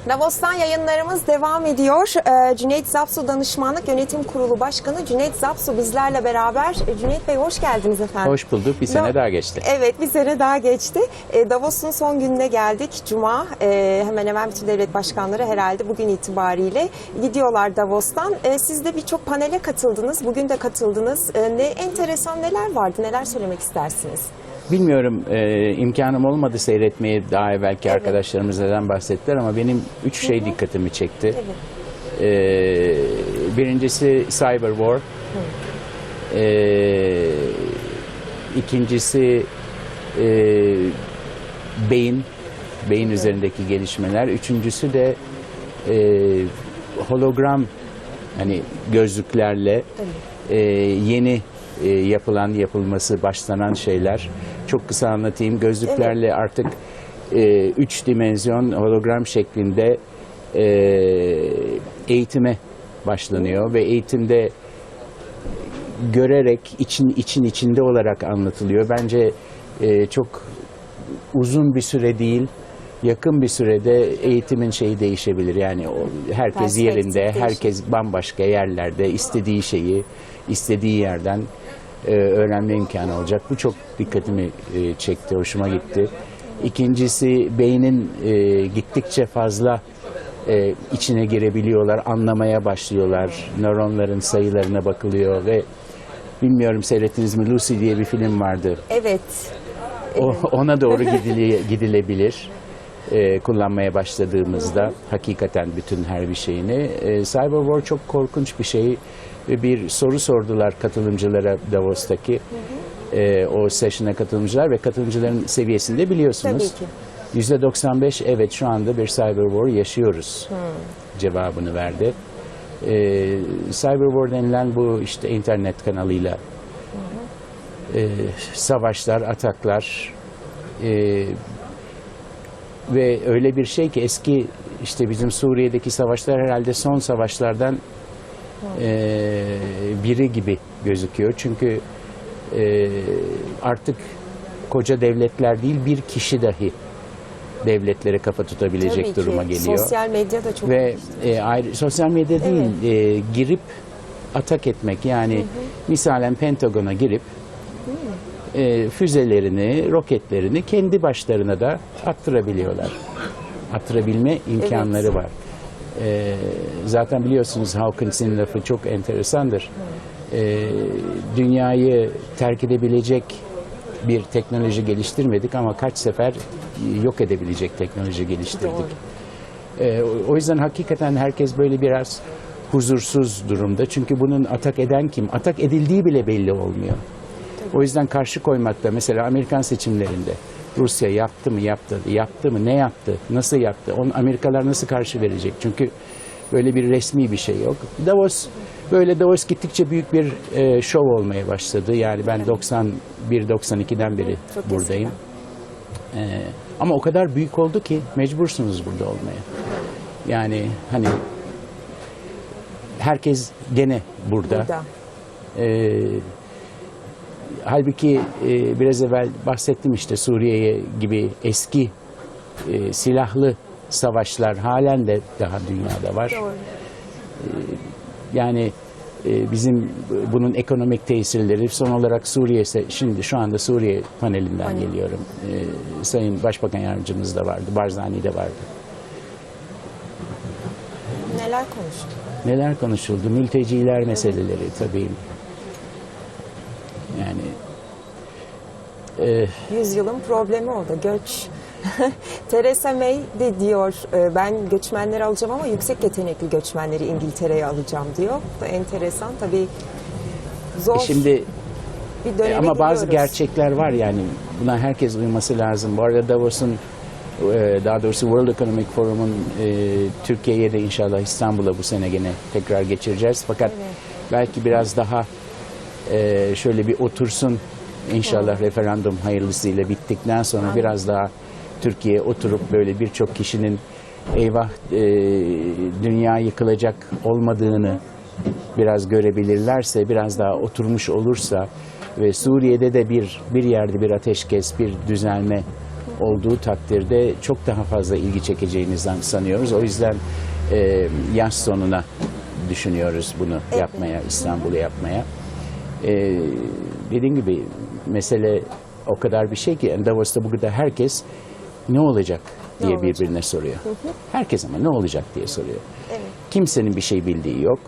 Davos'tan yayınlarımız devam ediyor. Cüneyt Zapsu Danışmanlık Yönetim Kurulu Başkanı Cüneyt Zapsu bizlerle beraber. Cüneyt Bey hoş geldiniz efendim. Hoş bulduk. Bir sene daha geçti. Evet, bir sene daha geçti. Davos'un son gününe geldik. Cuma. Hemen hemen bütün devlet başkanları herhalde bugün itibariyle gidiyorlar Davos'tan. Siz de birçok panele katıldınız. Bugün de katıldınız. Ne enteresan neler vardı? Neler söylemek istersiniz? Bilmiyorum, imkanım olmadı seyretmeye, daha evvelki arkadaşlarımız neden bahsettiler ama benim 3 şey dikkatimi çekti. Birincisi Cyber War. İkincisi beyin üzerindeki gelişmeler. Üçüncüsü de hologram, hani gözlüklerle yeni yapılması, başlanan şeyler. Çok kısa anlatayım. Gözlüklerle artık 3 dimensyon hologram şeklinde eğitime başlanıyor ve eğitimde görerek içinde olarak anlatılıyor. Bence çok uzun bir süre değil, yakın bir sürede eğitimin şeyi değişebilir. Yani herkes yerinde, herkes bambaşka yerlerde istediği şeyi istediği yerden öğrenme imkanı olacak. Bu çok dikkatimi çekti, hoşuma gitti. İkincisi, beynin gittikçe fazla içine girebiliyorlar, anlamaya başlıyorlar. Nöronların sayılarına bakılıyor ve bilmiyorum seyrettiniz mi, Lucy diye bir film vardı. Evet. Ona doğru gidilebilir. Kullanmaya başladığımızda hakikaten bütün her bir şeyini. Cyber War çok korkunç bir şey. Bir soru sordular katılımcılara Davos'taki o session'a katılımcılar ve katılımcıların seviyesinde biliyorsunuz. %95 evet şu anda bir Cyber War yaşıyoruz cevabını verdi. Cyber War denilen bu işte internet kanalıyla savaşlar, ataklar ve öyle bir şey ki eski işte bizim Suriye'deki savaşlar herhalde son savaşlardan biri gibi gözüküyor. Çünkü artık koca devletler değil, bir kişi dahi devletlere kafa tutabilecek duruma geliyor. Sosyal medya da çok ve sosyal medya değil, girip atak etmek, yani misalen Pentagon'a girip füzelerini, roketlerini kendi başlarına da attırabiliyorlar. Attırabilme imkanları var. Zaten biliyorsunuz Hawkins'in lafı çok enteresandır. Dünyayı terk edebilecek bir teknoloji geliştirmedik ama kaç sefer yok edebilecek teknoloji geliştirdik. O yüzden hakikaten herkes böyle biraz huzursuz durumda. Çünkü bunun atak eden kim? Atak edildiği bile belli olmuyor. O yüzden karşı koymakta, mesela Amerikan seçimlerinde Rusya yaptı mı, yaptı mı, ne yaptı, nasıl yaptı, Amerikalılar nasıl karşı verecek? Çünkü böyle bir resmi bir şey yok. Davos gittikçe büyük bir şov olmaya başladı. Yani ben 91-92'den beri buradayım. Ama o kadar büyük oldu ki mecbursunuz burada olmaya. Yani hani herkes gene burada. Halbuki biraz evvel bahsettim işte Suriye gibi eski silahlı savaşlar halen de daha dünyada var. Yani bizim bunun ekonomik tesirleri, son olarak Suriye, şimdi şu anda Suriye panelinden geliyorum. Sayın Başbakan Yardımcımız da vardı, Barzani de vardı. Neler konuşuldu? Neler konuşuldu? Mülteciler meseleleri tabii. Yani yüzyılın problemi o da, göç. Theresa May de diyor, ben göçmenleri alacağım ama yüksek yetenekli göçmenleri İngiltere'ye alacağım diyor. Bu da enteresan tabii, zor şimdi, bir döneme ama bazı gidiyoruz. gerçekler var, yani buna herkes uyması lazım. Bu arada Davos'un, daha doğrusu World Economic Forum'un Türkiye'ye de inşallah İstanbul'a bu sene gene tekrar geçireceğiz. Fakat belki biraz daha şöyle bir otursun inşallah, referandum hayırlısıyla bittikten sonra biraz daha Türkiye oturup böyle birçok kişinin eyvah dünya yıkılacak olmadığını biraz görebilirlerse, biraz daha oturmuş olursa ve Suriye'de de bir yerde bir ateşkes, bir düzelme olduğu takdirde çok daha fazla ilgi çekeceğinizden sanıyoruz. O yüzden yaz sonuna düşünüyoruz bunu yapmaya, İstanbul'u yapmaya. Dediğim gibi mesele o kadar bir şey ki yani Davos'ta burada herkes ne olacak diye birbirine soruyor. Herkes ama ne olacak diye soruyor. Evet. Kimsenin bir şey bildiği yok.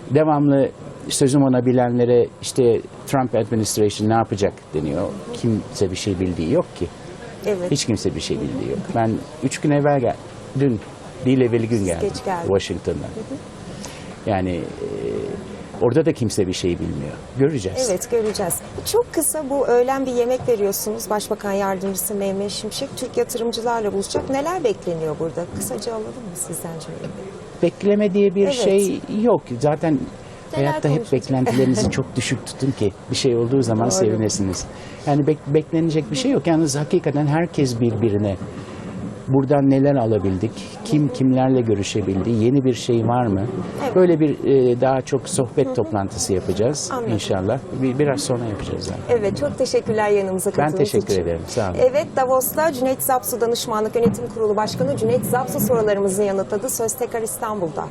Devamlı sözüm ona bilenlere işte Trump administration ne yapacak deniyor. Kimse bir şey bildiği yok ki. Evet. Hiç kimse bir şey bildiği yok. Ben 3 gün evvel dün değil evveli gün geldim geç geldin. Washington'dan. Yani orada da kimse bir şey bilmiyor. Göreceğiz. Evet, göreceğiz. Çok kısa bu öğlen bir yemek veriyorsunuz. Başbakan Yardımcısı Mehmet Şimşek Türk yatırımcılarla buluşacak. Neler bekleniyor burada? Kısaca alalım mı sizden Cemil Bey? Bekleme diye bir Evet. şey yok. Zaten Neler hayatta hep konuşacak? beklentilerinizi çok düşük tutun ki bir şey olduğu zaman Doğru. sevinesiniz. Yani beklenecek bir şey yok. Yalnız hakikaten herkes birbirine buradan neler alabildik, kim kimlerle görüşebildi, yeni bir şey var mı? Evet. Böyle bir daha çok sohbet toplantısı yapacağız Anladım. inşallah. Biraz sonra yapacağız zaten. Evet, çok teşekkürler yanımıza Ben katıldığınız için. teşekkür ederim. Sağ olun. Evet, Davos'ta Cüneyt Zapsu Danışmanlık Yönetim Kurulu Başkanı Cüneyt Zapsu sorularımızı yanıtladı. Söz tekrar İstanbul'da.